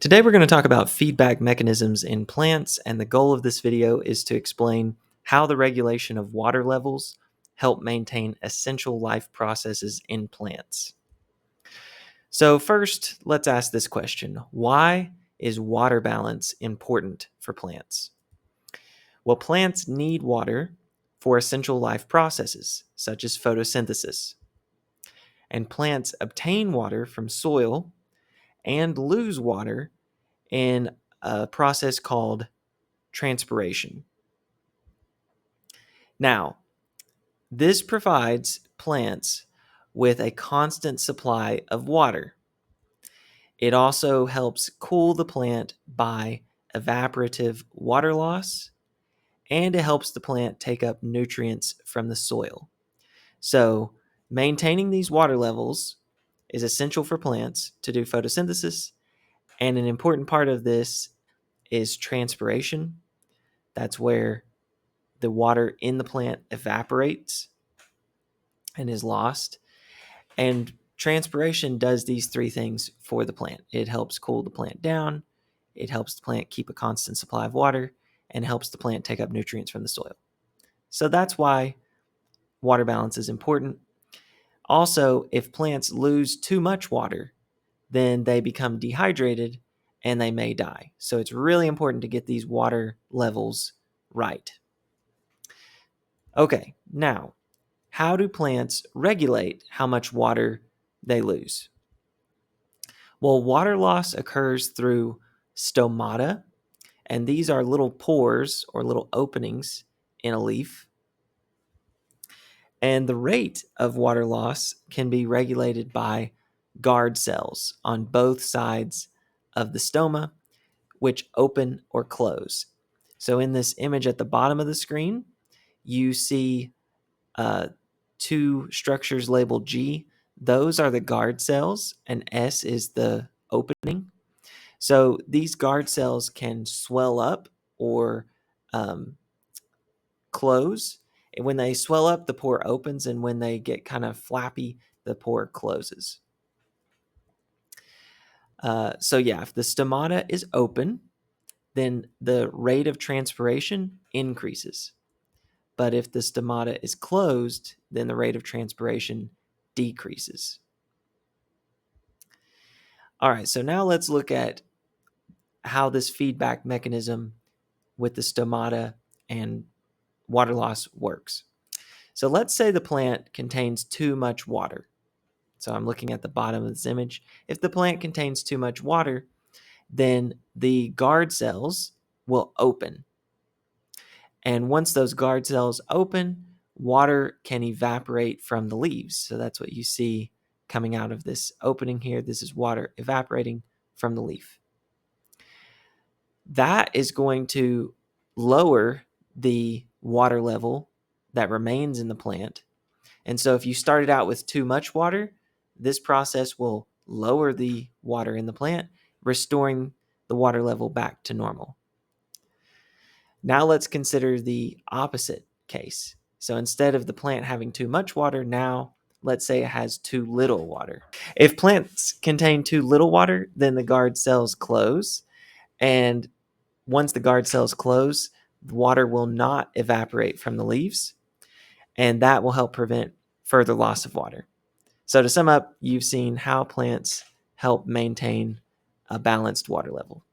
Today we're going to talk about feedback mechanisms in plants, and the goal of this video is to explain how the regulation of water levels help maintain essential life processes in plants. So first, let's ask this question. Why is water balance important for plants? Well, plants need water for essential life processes, such as photosynthesis. And plants obtain water from soil and lose water in a process called transpiration. Now, this provides plants with a constant supply of water. It also helps cool the plant by evaporative water loss, and it helps the plant take up nutrients from the soil. So, maintaining these water levels is essential for plants to do photosynthesis, and an important part of this is transpiration. That's where the water in the plant evaporates and is lost. And transpiration does these three things for the plant. It helps cool the plant down, it helps the plant keep a constant supply of water, and helps the plant take up nutrients from the soil. So that's why water balance is important. Also, if plants lose too much water, then they become dehydrated and they may die. So it's really important to get these water levels right. Okay, now, how do plants regulate how much water they lose? Well, water loss occurs through stomata, and these are little pores or little openings in a leaf. And the rate of water loss can be regulated by guard cells on both sides of the stoma, which open or close. So in this image at the bottom of the screen, you see two structures labeled G. Those are the guard cells, and S is the opening. So these guard cells can swell up or close. And when they swell up, the pore opens, and when they get kind of flappy, the pore closes. If the stomata is open, then the rate of transpiration increases. But if the stomata is closed, then the rate of transpiration decreases. All right, so now let's look at how this feedback mechanism with the stomata and water loss works. So let's say the plant contains too much water. So I'm looking at the bottom of this image. If the plant contains too much water, then the guard cells will open. And once those guard cells open, water can evaporate from the leaves. So that's what you see coming out of this opening here. This is water evaporating from the leaf. That is going to lower the water level that remains in the plant. And so if you started out with too much water, this process will lower the water in the plant, restoring the water level back to normal. Now let's consider the opposite case. So instead of the plant having too much water, now let's say it has too little water. If plants contain too little water, then the guard cells close. And once the guard cells close, the water will not evaporate from the leaves, and that will help prevent further loss of water. So to sum up, you've seen how plants help maintain a balanced water level.